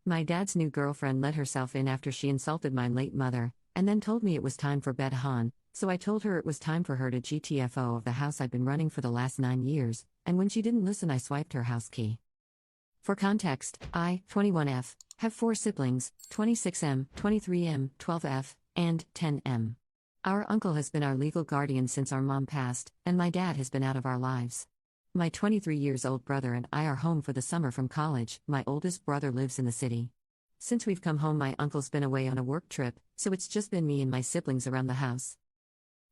My dad's new girlfriend let herself in after she insulted my late mother, and then told me it was time for bed, Han, so I told her it was time for her to GTFO of the house I've been running for the last 9 years, and when she didn't listen I swiped her house key. For context, I, 21F, have 4 siblings, 26M, 23M, 12F, and 10M. Our uncle has been our legal guardian since our mom passed, and my dad has been out of our lives. My 23 years old brother and I are home for the summer from college. My oldest brother lives in the city. Since we've come home, my uncle's been away on a work trip, so it's just been me and my siblings around the house.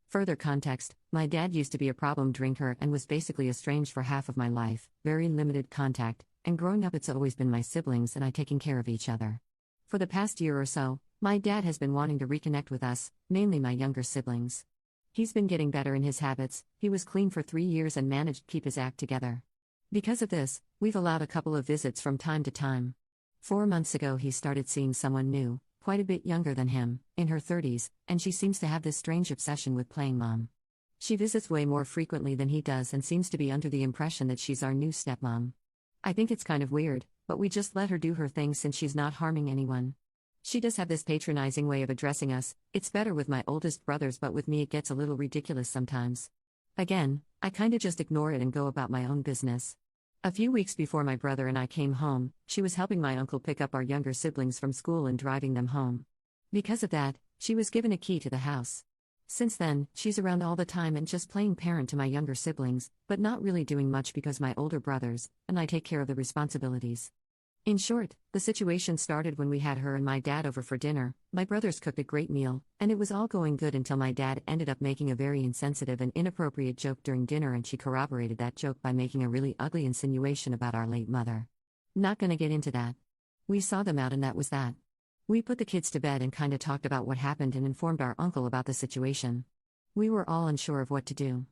Further context, my dad used to be a problem drinker and was basically estranged for half of my life, very limited contact, and growing up it's always been my siblings and I taking care of each other. For the past year or so, my dad has been wanting to reconnect with us, mainly my younger siblings. He's been getting better in his habits. He was clean for 3 years and managed to keep his act together. Because of this, we've allowed a couple of visits from time to time. 4 months ago he started seeing someone new, quite a bit younger than him, in her 30s, and she seems to have this strange obsession with playing mom. She visits way more frequently than he does and seems to be under the impression that she's our new stepmom. I think it's kind of weird, but we just let her do her thing since she's not harming anyone. She does have this patronizing way of addressing us. It's better with my oldest brothers, but with me it gets a little ridiculous sometimes. Again, I kinda just ignore it and go about my own business. A few weeks before my brother and I came home, she was helping my uncle pick up our younger siblings from school and driving them home. Because of that, she was given a key to the house. Since then, she's around all the time and just playing parent to my younger siblings, but not really doing much because my older brothers and I take care of the responsibilities. In short, the situation started when we had her and my dad over for dinner. My brothers cooked a great meal, and it was all going good until my dad ended up making a very insensitive and inappropriate joke during dinner, and she corroborated that joke by making a really ugly insinuation about our late mother. Not gonna get into that. We saw them out and that was that. We put the kids to bed and kinda talked about what happened and informed our uncle about the situation. We were all unsure of what to do.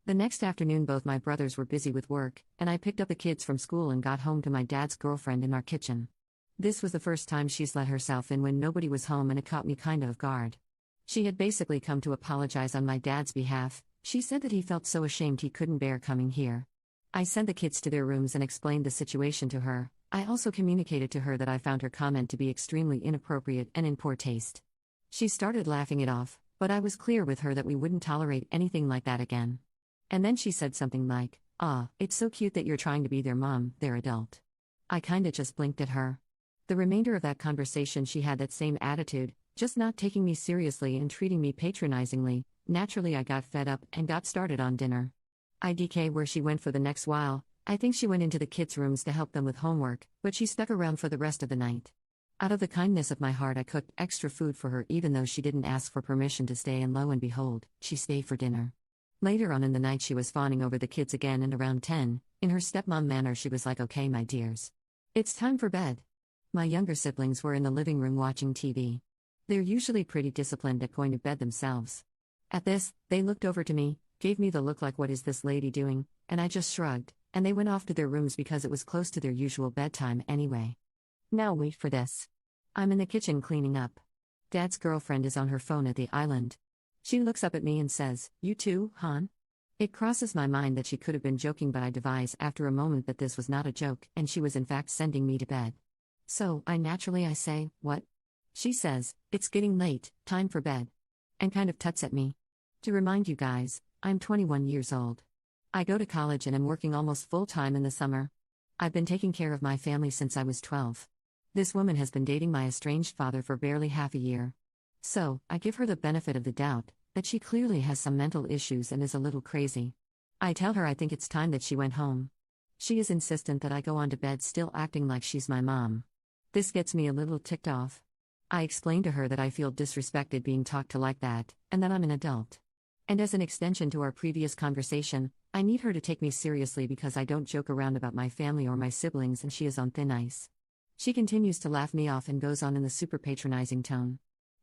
The next afternoon both my brothers were busy with work, and I picked up the kids from school and got home to my dad's girlfriend in our kitchen. This was the first time she's let herself in when nobody was home, and it caught me kinda off guard. She had basically come to apologize on my dad's behalf. She said that he felt so ashamed he couldn't bear coming here. I sent the kids to their rooms and explained the situation to her. I also communicated to her that I found her comment to be extremely inappropriate and in poor taste. She started laughing it off, but I was clear with her that we wouldn't tolerate anything like that again. And then she said something like, it's so cute that you're trying to be their mom, they're adult. I kinda just blinked at her. The remainder of that conversation she had that same attitude, just not taking me seriously and treating me patronizingly. Naturally I got fed up and got started on dinner. IDK where she went for the next while. I think she went into the kids' rooms to help them with homework, but she stuck around for the rest of the night. Out of the kindness of my heart I cooked extra food for her even though she didn't ask for permission to stay, and lo and behold, she stayed for dinner. Later on in the night she was fawning over the kids again, and around 10, in her stepmom manner she was like, "Okay my dears. It's time for bed." My younger siblings were in the living room watching TV. They're usually pretty disciplined at going to bed themselves. At this, they looked over to me, gave me the look like, "What is this lady doing?" and I just shrugged, and they went off to their rooms because it was close to their usual bedtime anyway. Now wait for this. I'm in the kitchen cleaning up. Dad's girlfriend is on her phone at the island. She looks up at me and says, "You too, Han?" It crosses my mind that she could have been joking, but I devise after a moment that this was not a joke and she was in fact sending me to bed. So, I say, "What?" She says, "It's getting late, time for bed," and kind of tuts at me. To remind you guys, I'm 21 years old. I go to college and am working almost full time in the summer. I've been taking care of my family since I was 12. This woman has been dating my estranged father for barely half a year. So, I give her the benefit of the doubt, that she clearly has some mental issues and is a little crazy. I tell her I think it's time that she went home. She is insistent that I go on to bed, still acting like she's my mom. This gets me a little ticked off. I explain to her that I feel disrespected being talked to like that, and that I'm an adult. And as an extension to our previous conversation, I need her to take me seriously because I don't joke around about my family or my siblings, and she is on thin ice. She continues to laugh me off and goes on in the super patronizing tone.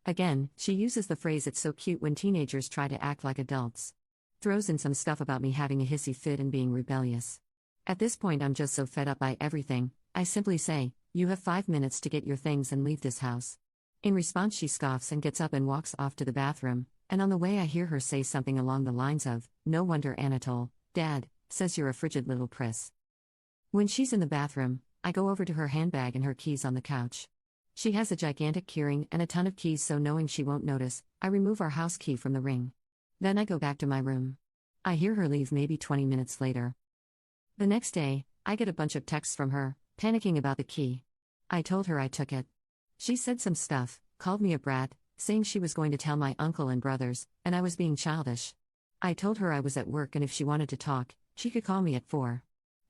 Again, she uses the phrase "it's so cute" when teenagers try to act like adults. Throws in some stuff about me having a hissy fit and being rebellious. At this point I'm just so fed up by everything, I simply say, "You have 5 minutes to get your things and leave this house." In response she scoffs and gets up and walks off to the bathroom, and on the way I hear her say something along the lines of, "No wonder Anatole, Dad, says you're a frigid little priss." When she's in the bathroom, I go over to her handbag and her keys on the couch. She has a gigantic keyring and a ton of keys, so knowing she won't notice, I remove our house key from the ring. Then I go back to my room. I hear her leave maybe 20 minutes later. The next day, I get a bunch of texts from her, panicking about the key. I told her I took it. She said some stuff, called me a brat, saying she was going to tell my uncle and brothers, and I was being childish. I told her I was at work and if she wanted to talk, she could call me at 4.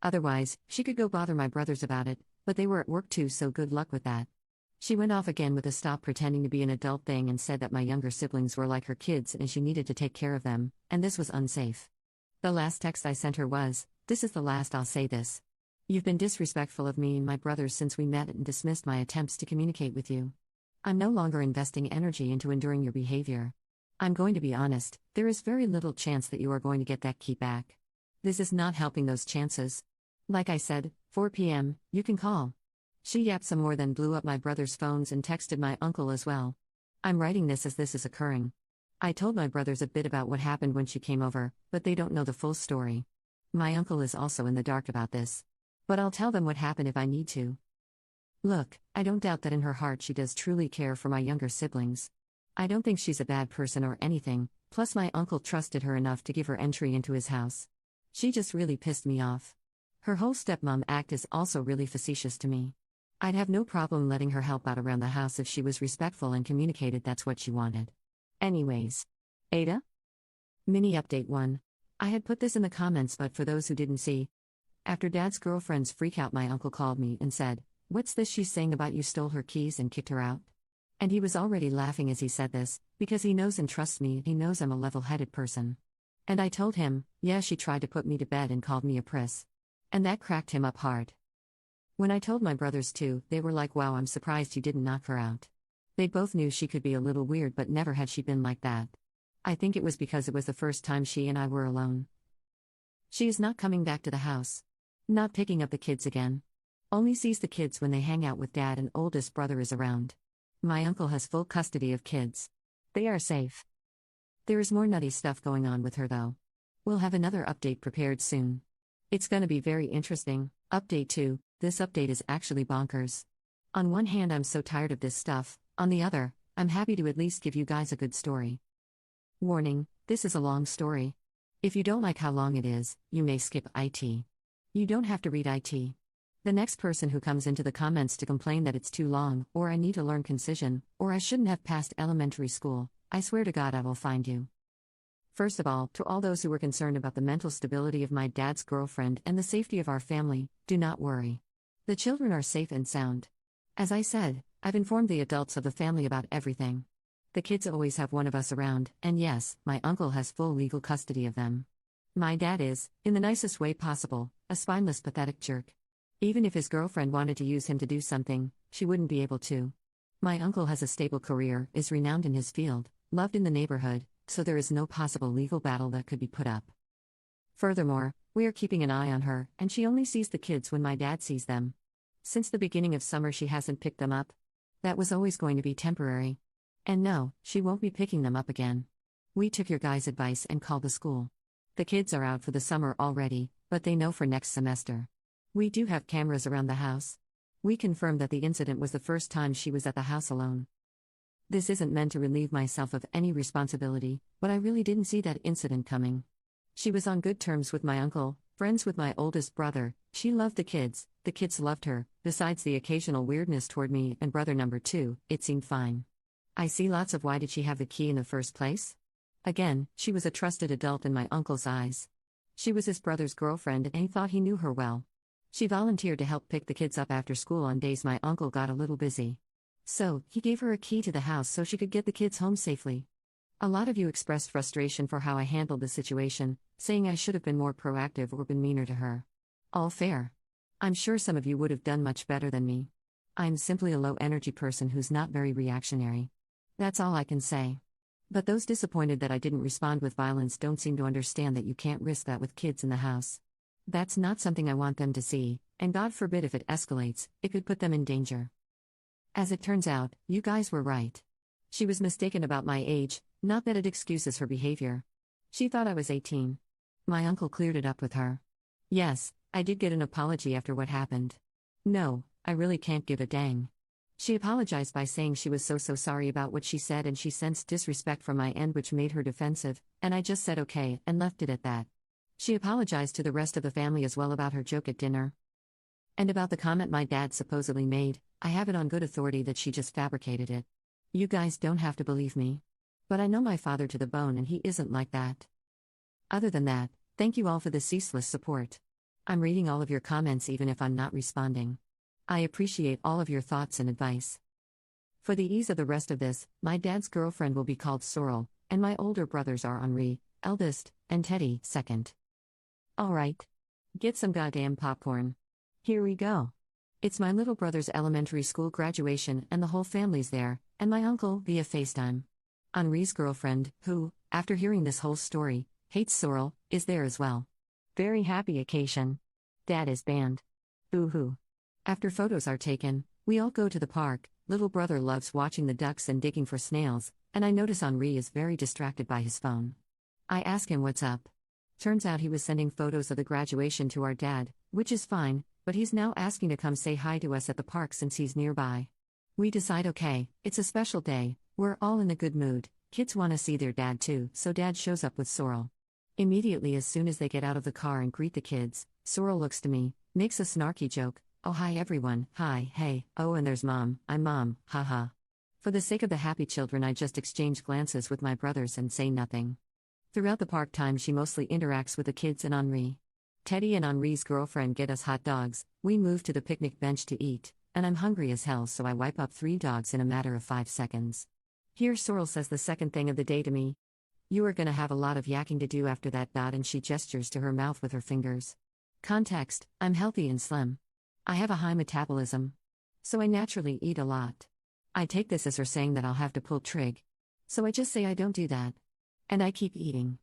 Otherwise, she could go bother my brothers about it, but they were at work too, so good luck with that. She went off again with a stop pretending to be an adult thing and said that my younger siblings were like her kids and she needed to take care of them, and this was unsafe. The last text I sent her was, "This is the last I'll say this. You've been disrespectful of me and my brothers since we met and dismissed my attempts to communicate with you. I'm no longer investing energy into enduring your behavior. I'm going to be honest, there is very little chance that you are going to get that key back. This is not helping those chances. Like I said, 4 p.m., you can call." She yapped some more, then blew up my brother's phones and texted my uncle as well. I'm writing this as this is occurring. I told my brothers a bit about what happened when she came over, but they don't know the full story. My uncle is also in the dark about this. But I'll tell them what happened if I need to. Look, I don't doubt that in her heart she does truly care for my younger siblings. I don't think she's a bad person or anything, plus my uncle trusted her enough to give her entry into his house. She just really pissed me off. Her whole stepmom act is also really facetious to me. I'd have no problem letting her help out around the house if she was respectful and communicated that's what she wanted. Anyways. Ada? Mini update 1. I had put this in the comments, but for those who didn't see, after Dad's girlfriend's freakout, my uncle called me and said, "What's this she's saying about you stole her keys and kicked her out?" And he was already laughing as he said this, because he knows and trusts me, he knows I'm a level-headed person. And I told him, yeah, she tried to put me to bed and called me a priss. And that cracked him up hard. When I told my brothers too, they were like, wow, I'm surprised you didn't knock her out. They both knew she could be a little weird, but never had she been like that. I think it was because it was the first time she and I were alone. She is not coming back to the house. Not picking up the kids again. Only sees the kids when they hang out with Dad and oldest brother is around. My uncle has full custody of kids. They are safe. There is more nutty stuff going on with her though. We'll have another update prepared soon. It's gonna be very interesting. Update 2, this update is actually bonkers. On one hand, I'm so tired of this stuff, on the other, I'm happy to at least give you guys a good story. Warning, this is a long story. If you don't like how long it is, you may skip IT. You don't have to read IT. The next person who comes into the comments to complain that it's too long, or I need to learn concision, or I shouldn't have passed elementary school, I swear to God I will find you. First of all, to all those who were concerned about the mental stability of my dad's girlfriend and the safety of our family, do not worry. The children are safe and sound. As I said, I've informed the adults of the family about everything. The kids always have one of us around, and yes, my uncle has full legal custody of them. My dad is, in the nicest way possible, a spineless, pathetic jerk. Even if his girlfriend wanted to use him to do something, she wouldn't be able to. My uncle has a stable career, is renowned in his field, loved in the neighborhood, so there is no possible legal battle that could be put up. Furthermore, we are keeping an eye on her, and she only sees the kids when my dad sees them. Since the beginning of summer she hasn't picked them up. That was always going to be temporary. And no, she won't be picking them up again. We took your guys' advice and called the school. The kids are out for the summer already, but they know for next semester. We do have cameras around the house. We confirmed that the incident was the first time she was at the house alone. This isn't meant to relieve myself of any responsibility, but I really didn't see that incident coming. She was on good terms with my uncle, friends with my oldest brother, she loved the kids loved her, besides the occasional weirdness toward me and brother number 2, it seemed fine. I see lots of why did she have the key in the first place? Again, she was a trusted adult in my uncle's eyes. She was his brother's girlfriend and he thought he knew her well. She volunteered to help pick the kids up after school on days my uncle got a little busy. So, he gave her a key to the house so she could get the kids home safely. A lot of you expressed frustration for how I handled the situation, saying I should have been more proactive or been meaner to her. All fair. I'm sure some of you would have done much better than me. I'm simply a low-energy person who's not very reactionary. That's all I can say. But those disappointed that I didn't respond with violence don't seem to understand that you can't risk that with kids in the house. That's not something I want them to see, and God forbid if it escalates, it could put them in danger. As it turns out, you guys were right. She was mistaken about my age, not that it excuses her behavior. She thought I was 18. My uncle cleared it up with her. Yes, I did get an apology after what happened. No, I really can't give a dang. She apologized by saying she was so sorry about what she said and she sensed disrespect from my end which made her defensive, and I just said okay and left it at that. She apologized to the rest of the family as well about her joke at dinner. And about the comment my dad supposedly made, I have it on good authority that she just fabricated it. You guys don't have to believe me. But I know my father to the bone and he isn't like that. Other than that, thank you all for the ceaseless support. I'm reading all of your comments even if I'm not responding. I appreciate all of your thoughts and advice. For the ease of the rest of this, my dad's girlfriend will be called Sorrel, and my older brothers are Henri, eldest, and Teddy, second. Alright. Get some goddamn popcorn. Here we go. It's my little brother's elementary school graduation and the whole family's there, and my uncle via FaceTime. Henri's girlfriend, who, after hearing this whole story, hates Sorrel, is there as well. Very happy occasion. Dad is banned. Boo-hoo. After photos are taken, we all go to the park. Little brother loves watching the ducks and digging for snails, and I notice Henri is very distracted by his phone. I ask him what's up. Turns out he was sending photos of the graduation to our dad, which is fine, but he's now asking to come say hi to us at the park since he's nearby. We decide okay, it's a special day, we're all in a good mood, kids want to see their dad too, so dad shows up with Sorrel. Immediately as soon as they get out of the car and greet the kids, Sorrel looks to me, makes a snarky joke, oh hi everyone, hi, hey, oh and there's mom, I'm mom, haha. For the sake of the happy children I just exchange glances with my brothers and say nothing. Throughout the park time she mostly interacts with the kids and Henri. Teddy and Henri's girlfriend get us hot dogs, we move to the picnic bench to eat, and I'm hungry as hell so I wipe up 3 dogs in a matter of 5 seconds. Here Sorrel says the second thing of the day to me. You are gonna have a lot of yakking to do after that dot and she gestures to her mouth with her fingers. Context, I'm healthy and slim. I have a high metabolism. So I naturally eat a lot. I take this as her saying that I'll have to pull trig. So I just say I don't do that. And I keep eating.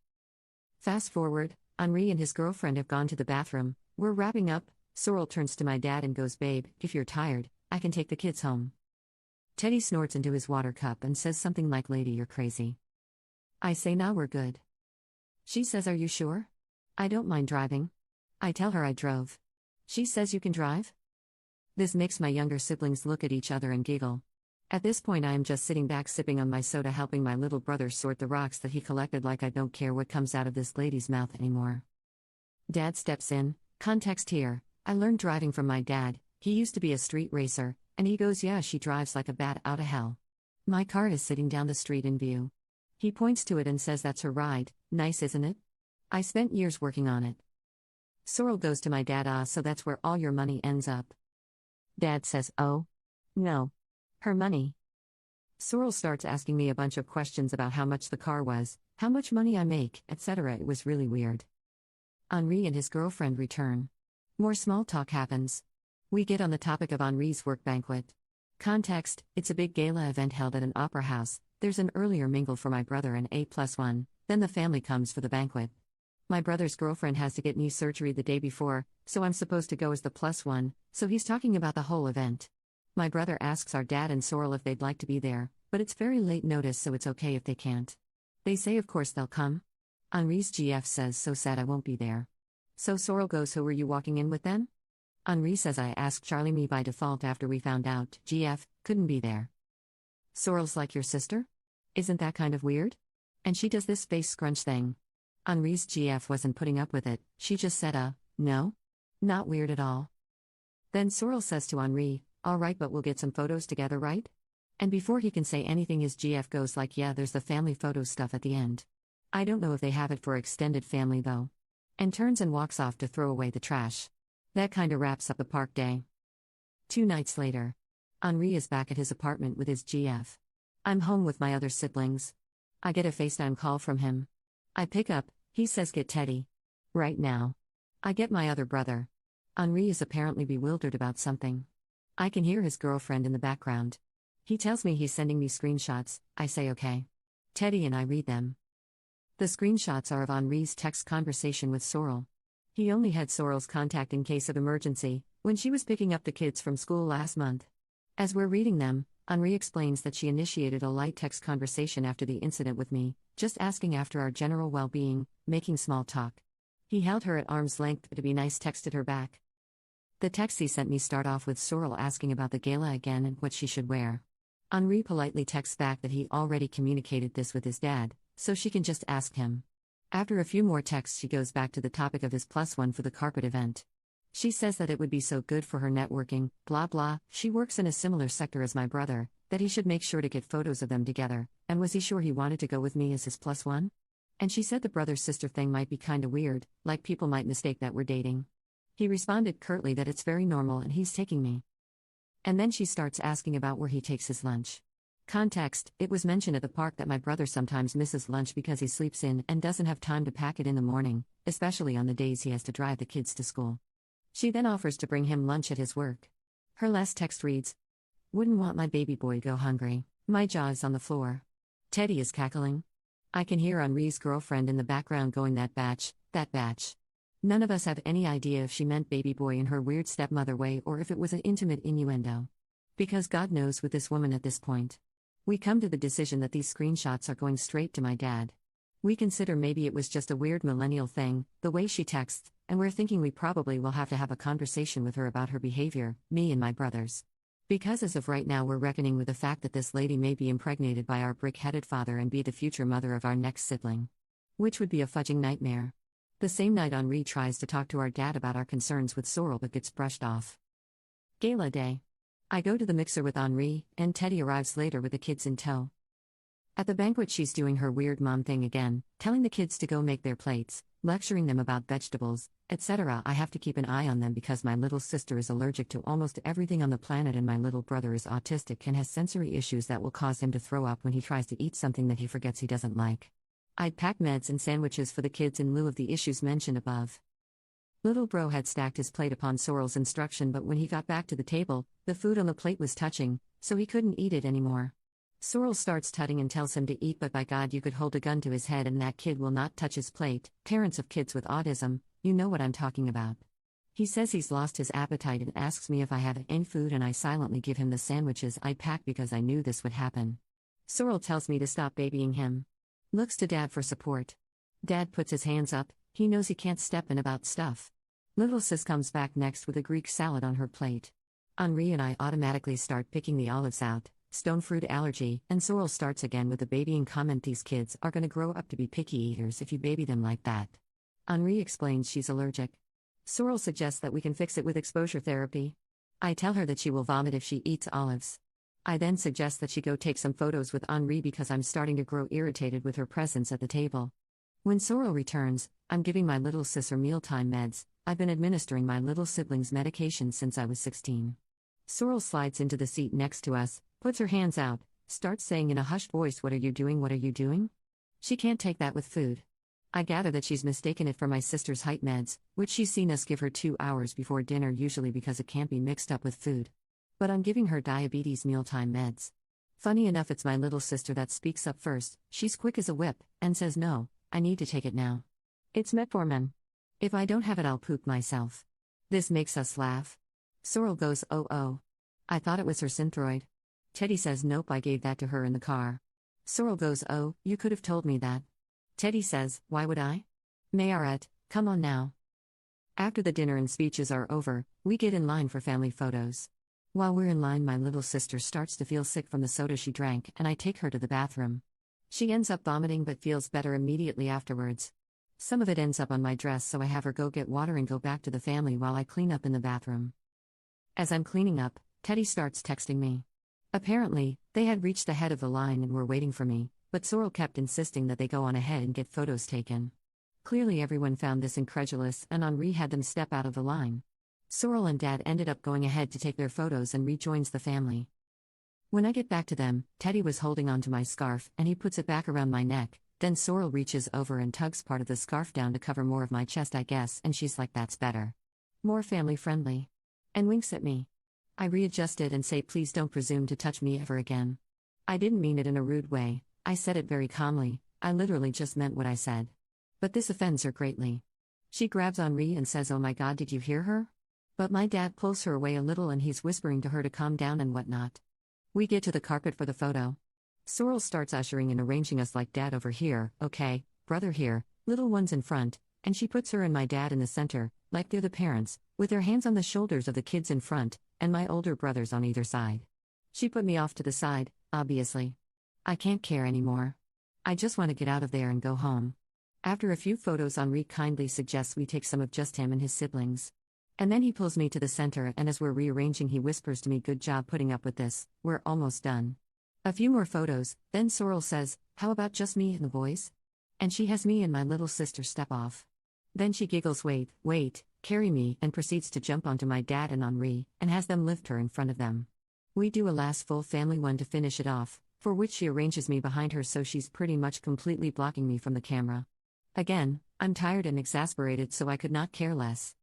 Fast forward, Henri and his girlfriend have gone to the bathroom, we're wrapping up, Sorrel turns to my dad and goes, babe, if you're tired, I can take the kids home. Teddy snorts into his water cup and says something like, lady, you're crazy. I say, nah, we're good. She says, are you sure? I don't mind driving. I tell her I drove. She says, you can drive? This makes my younger siblings look at each other and giggle. At this point I am just sitting back sipping on my soda helping my little brother sort the rocks that he collected like I don't care what comes out of this lady's mouth anymore. Dad steps in, context here, I learned driving from my dad, he used to be a street racer, and he goes yeah she drives like a bat out of hell. My car is sitting down the street in view. He points to it and says that's her ride, nice isn't it? I spent years working on it. Sorrel goes to my dad, so that's where all your money ends up. Dad says, oh? No. Her money. Sorrel starts asking me a bunch of questions about how much the car was, how much money I make, etc. It was really weird. Henri and his girlfriend return. More small talk happens. We get on the topic of Henri's work banquet. Context, it's a big gala event held at an opera house, there's an earlier mingle for my brother and A+1, then the family comes for the banquet. My brother's girlfriend has to get knee surgery the day before, so I'm supposed to go as the +1, so he's talking about the whole event. My brother asks our dad and Sorrel if they'd like to be there, but it's very late notice so it's okay if they can't. They say of course they'll come. Henri's GF says so sad I won't be there. So Sorrel goes, who were you walking in with then? Henri says I asked Charlie me by default after we found out GF couldn't be there. Sorrel's like your sister? Isn't that kind of weird? And she does this face scrunch thing. Henri's GF wasn't putting up with it, she just said no? Not weird at all. Then Sorrel says to Henri, alright but we'll get some photos together right? And before he can say anything his GF goes like yeah there's the family photo stuff at the end. I don't know if they have it for extended family though. And turns and walks off to throw away the trash. That kinda wraps up the park day. 2 nights later. Henri is back at his apartment with his GF. I'm home with my other siblings. I get a FaceTime call from him. I pick up, he says get Teddy. Right now. I get my other brother. Henri is apparently bewildered about something. I can hear his girlfriend in the background. He tells me he's sending me screenshots, I say okay. Teddy and I read them. The screenshots are of Henri's text conversation with Sorrel. He only had Sorrel's contact in case of emergency, when she was picking up the kids from school last month. As we're reading them, Henri explains that she initiated a light text conversation after the incident with me, just asking after our general well-being, making small talk. He held her at arm's length but to be nice texted her back. The texts he sent me start off with Sorrel asking about the gala again and what she should wear. Henri politely texts back that he already communicated this with his dad, so she can just ask him. After a few more texts, she goes back to the topic of his +1 for the carpet event. She says that it would be so good for her networking, blah blah, she works in a similar sector as my brother, that he should make sure to get photos of them together, and was he sure he wanted to go with me as his +1? And she said the brother-sister thing might be kinda weird, like people might mistake that we're dating. He responded curtly that it's very normal and he's taking me. And then she starts asking about where he takes his lunch. Context: it was mentioned at the park that my brother sometimes misses lunch because he sleeps in and doesn't have time to pack it in the morning, especially on the days he has to drive the kids to school. She then offers to bring him lunch at his work. Her last text reads, "Wouldn't want my baby boy go hungry." My jaw is on the floor. Teddy is cackling. I can hear Henri's girlfriend in the background going, that batch. None of us have any idea if she meant baby boy in her weird stepmother way or if it was an intimate innuendo. Because God knows with this woman at this point. We come to the decision that these screenshots are going straight to my dad. We consider maybe it was just a weird millennial thing, the way she texts, and we're thinking we probably will have to have a conversation with her about her behavior, me and my brothers. Because as of right now we're reckoning with the fact that this lady may be impregnated by our brick-headed father and be the future mother of our next sibling. Which would be a fudging nightmare. The same night Henri tries to talk to our dad about our concerns with Sorrel but gets brushed off. Gala day. I go to the mixer with Henri, and Teddy arrives later with the kids in tow. At the banquet she's doing her weird mom thing again, telling the kids to go make their plates, lecturing them about vegetables, etc. I have to keep an eye on them because my little sister is allergic to almost everything on the planet and my little brother is autistic and has sensory issues that will cause him to throw up when he tries to eat something that he forgets he doesn't like. I'd pack meds and sandwiches for the kids in lieu of the issues mentioned above. Little bro had stacked his plate upon Sorrel's instruction, but when he got back to the table, the food on the plate was touching, so he couldn't eat it anymore. Sorrel starts tutting and tells him to eat, but by God you could hold a gun to his head and that kid will not touch his plate. Parents of kids with autism, you know what I'm talking about. He says he's lost his appetite and asks me if I have any food, and I silently give him the sandwiches I packed because I knew this would happen. Sorrel tells me to stop babying him. Looks to Dad for support. Dad puts his hands up, he knows he can't step in about stuff. Little sis comes back next with a Greek salad on her plate. Henri and I automatically start picking the olives out. Stone fruit allergy, and Sorrel starts again with the babying comment. These kids are gonna grow up to be picky eaters if you baby them like that. Henri explains she's allergic. Sorrel suggests that we can fix it with exposure therapy. I tell her that she will vomit if she eats olives. I then suggest that she go take some photos with Henri because I'm starting to grow irritated with her presence at the table. When Sorrel returns, I'm giving my little sis her mealtime meds. I've been administering my little sibling's medication since I was 16. Sorrel slides into the seat next to us, puts her hands out, starts saying in a hushed voice, "What are you doing? What are you doing?" She can't take that with food. I gather that she's mistaken it for my sister's height meds, which she's seen us give her 2 hours before dinner, usually because it can't be mixed up with food. But I'm giving her diabetes mealtime meds. Funny enough, it's my little sister that speaks up first. She's quick as a whip, and says, "No, I need to take it now. It's metformin. If I don't have it, I'll poop myself." This makes us laugh. Sorrel goes, "Oh. I thought it was her Synthroid." Teddy says, "Nope, I gave that to her in the car." Sorrel goes, "Oh, you could have told me that." Teddy says, "Why would I?" Mayoret, come on now. After the dinner and speeches are over, we get in line for family photos. While we're in line, my little sister starts to feel sick from the soda she drank, and I take her to the bathroom. She ends up vomiting but feels better immediately afterwards. Some of it ends up on my dress, so I have her go get water and go back to the family while I clean up in the bathroom. As I'm cleaning up, Teddy starts texting me. Apparently, they had reached the head of the line and were waiting for me, but Sorrel kept insisting that they go on ahead and get photos taken. Clearly everyone found this incredulous, and Henri had them step out of the line. Sorrel and Dad ended up going ahead to take their photos and rejoins the family. When I get back to them, Teddy was holding onto my scarf and he puts it back around my neck. Then Sorrel reaches over and tugs part of the scarf down to cover more of my chest, I guess, and she's like, "That's better. More family friendly." And winks at me. I readjust it and say, "Please don't presume to touch me ever again." I didn't mean it in a rude way, I said it very calmly, I literally just meant what I said. But this offends her greatly. She grabs Henri and says, "Oh my God, did you hear her?" But my dad pulls her away a little and he's whispering to her to calm down and whatnot. We get to the carpet for the photo. Sorrel starts ushering and arranging us like dad over here, okay, brother here, little ones in front, and she puts her and my dad in the center, like they're the parents, with their hands on the shoulders of the kids in front, and my older brothers on either side. She put me off to the side, obviously. I can't care anymore. I just want to get out of there and go home. After a few photos, Henri kindly suggests we take some of just him and his siblings. And then he pulls me to the center, and as we're rearranging, he whispers to me, "Good job putting up with this, we're almost done." A few more photos, then Sorrel says, "How about just me and the boys?" And she has me and my little sister step off. Then she giggles, wait, carry me, and proceeds to jump onto my dad and Henri, and has them lift her in front of them. We do a last full family one to finish it off, for which she arranges me behind her so she's pretty much completely blocking me from the camera. Again, I'm tired and exasperated, so I could not care less.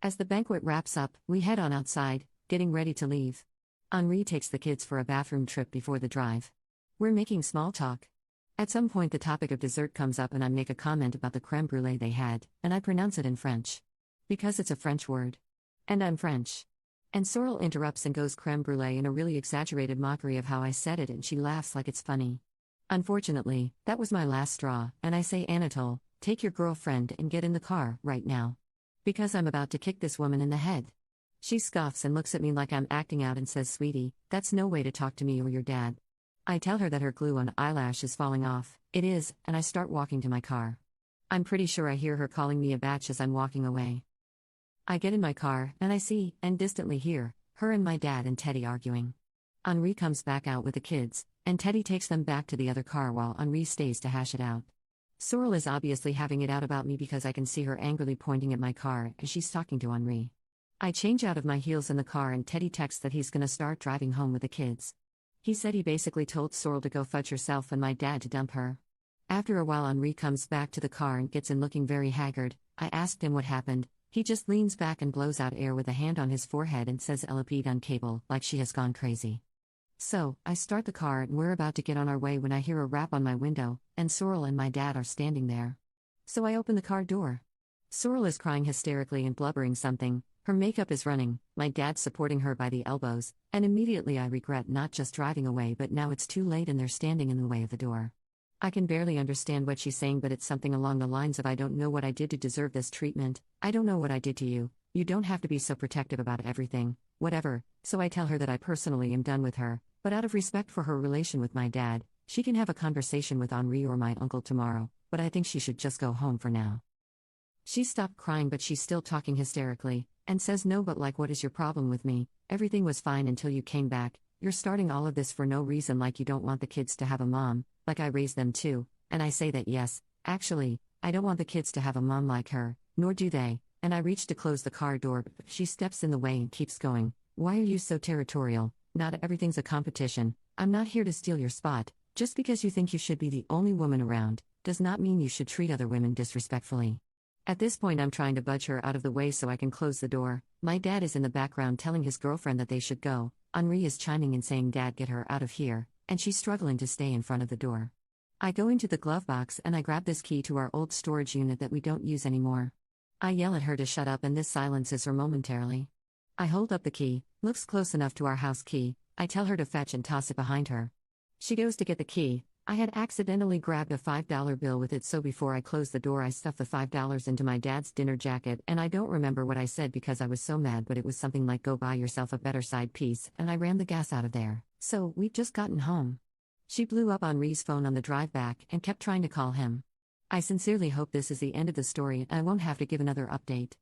As the banquet wraps up, we head on outside, getting ready to leave. Henri takes the kids for a bathroom trip before the drive. We're making small talk. At some point the topic of dessert comes up and I make a comment about the crème brûlée they had, and I pronounce it in French. Because it's a French word. And I'm French. And Sorrel interrupts and goes crème brûlée in a really exaggerated mockery of how I said it, and she laughs like it's funny. Unfortunately, that was my last straw, and I say, "Anatole, take your girlfriend and get in the car, right now. Because I'm about to kick this woman in the head." She scoffs and looks at me like I'm acting out and says, "Sweetie, that's no way to talk to me or your dad." I tell her that her glue on eyelash is falling off. It is, and I start walking to my car. I'm pretty sure I hear her calling me a batch as I'm walking away. I get in my car, and I see, and distantly hear, her and my dad and Teddy arguing. Henri comes back out with the kids, and Teddy takes them back to the other car while Henri stays to hash it out. Sorrel is obviously having it out about me because I can see her angrily pointing at my car as she's talking to Henri. I change out of my heels in the car, and Teddy texts that he's gonna start driving home with the kids. He said he basically told Sorrel to go fudge herself and my dad to dump her. After a while, Henri comes back to the car and gets in looking very haggard. I asked him what happened. He just leans back and blows out air with a hand on his forehead and says, "Elle a pété un câble," like she has gone crazy. So, I start the car and we're about to get on our way when I hear a rap on my window, and Sorrel and my dad are standing there. So I open the car door. Sorrel is crying hysterically and blubbering something. Her makeup is running, my dad's supporting her by the elbows, and immediately I regret not just driving away, but now it's too late and they're standing in the way of the door. I can barely understand what she's saying, but it's something along the lines of, "I don't know what I did to deserve this treatment, I don't know what I did to you, you don't have to be so protective about everything, whatever." So I tell her that I personally am done with her, but out of respect for her relation with my dad, she can have a conversation with Henri or my uncle tomorrow, but I think she should just go home for now. She stopped crying, but she's still talking hysterically, and says, "No, but like, what is your problem with me? Everything was fine until you came back. You're starting all of this for no reason, like you don't want the kids to have a mom, like I raised them too." And I say that yes, actually, I don't want the kids to have a mom like her, nor do they, and I reach to close the car door, but she steps in the way and keeps going. "Why are you so territorial? Not everything's a competition. I'm not here to steal your spot. Just because you think you should be the only woman around, does not mean you should treat other women disrespectfully." At this point, I'm trying to budge her out of the way so I can close the door. My dad is in the background telling his girlfriend that they should go. Henri is chiming in saying, "Dad, get her out of here," and she's struggling to stay in front of the door. I go into the glove box and I grab this key to our old storage unit that we don't use anymore. I yell at her to shut up, and this silences her momentarily. I hold up the key, looks close enough to our house key. I tell her to fetch and toss it behind her. She goes to get the key. I had accidentally grabbed a $5 bill with it, so before I closed the door I stuffed the $5 into my dad's dinner jacket, and I don't remember what I said because I was so mad, but it was something like, "Go buy yourself a better side piece," and I ran the gas out of there. So, we've just gotten home. She blew up Henri's phone on the drive back and kept trying to call him. I sincerely hope this is the end of the story and I won't have to give another update.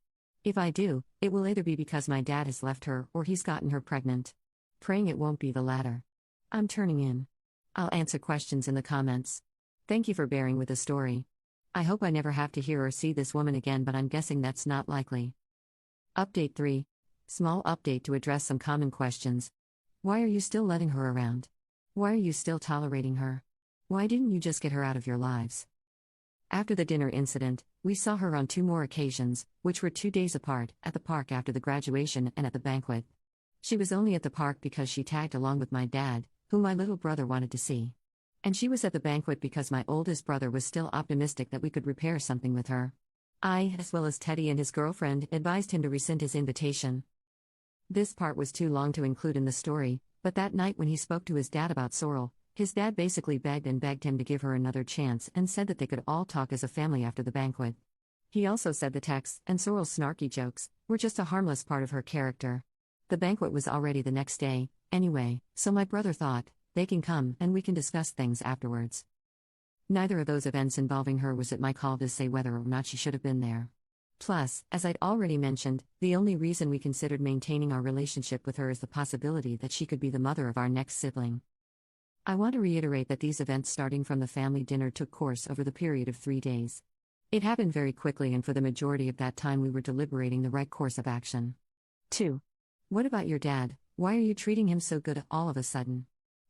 If I do, it will either be because my dad has left her or he's gotten her pregnant. Praying it won't be the latter. I'm turning in. I'll answer questions in the comments. Thank you for bearing with the story. I hope I never have to hear or see this woman again, but I'm guessing that's not likely. Update 3. Small update to address some common questions. Why are you still letting her around? Why are you still tolerating her? Why didn't you just get her out of your lives? After the dinner incident, we saw her on 2 more occasions, which were 2 days apart, at the park after the graduation and at the banquet. She was only at the park because she tagged along with my dad, who my little brother wanted to see. And she was at the banquet because my oldest brother was still optimistic that we could repair something with her. I, as well as Teddy and his girlfriend, advised him to rescind his invitation. This part was too long to include in the story, but that night when he spoke to his dad about Sorrel, his dad basically begged and begged him to give her another chance and said that they could all talk as a family after the banquet. He also said the texts and Sorrel's snarky jokes were just a harmless part of her character. The banquet was already the next day, anyway, so my brother thought, they can come and we can discuss things afterwards. Neither of those events involving her was at my call to say whether or not she should have been there. Plus, as I'd already mentioned, the only reason we considered maintaining our relationship with her is the possibility that she could be the mother of our next sibling. I want to reiterate that these events starting from the family dinner took course over the period of 3 days. It happened very quickly, and for the majority of that time we were deliberating the right course of action. 2. What about your dad? Why are you treating him so good all of a sudden?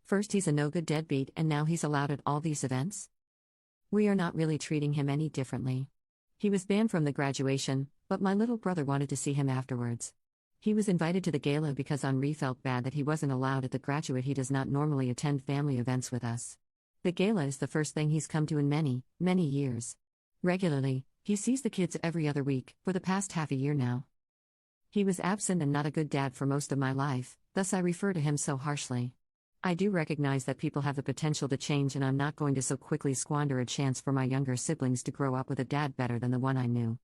First he's a no-good deadbeat and now he's allowed at all these events? We are not really treating him any differently. He was banned from the graduation, but my little brother wanted to see him afterwards. He was invited to the gala because Henri felt bad that he wasn't allowed at the graduate. He does not normally attend family events with us. The gala is the first thing he's come to in many, many years. Regularly, he sees the kids every other week, for the past half a year now. He was absent and not a good dad for most of my life, thus I refer to him so harshly. I do recognize that people have the potential to change, and I'm not going to so quickly squander a chance for my younger siblings to grow up with a dad better than the one I knew.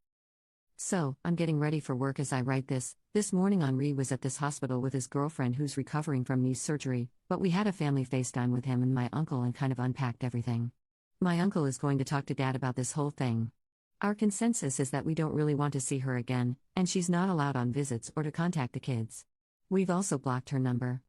So, I'm getting ready for work as I write this. This morning Henri was at this hospital with his girlfriend who's recovering from knee surgery, but we had a family FaceTime with him and my uncle and kind of unpacked everything. My uncle is going to talk to Dad about this whole thing. Our consensus is that we don't really want to see her again, and she's not allowed on visits or to contact the kids. We've also blocked her number.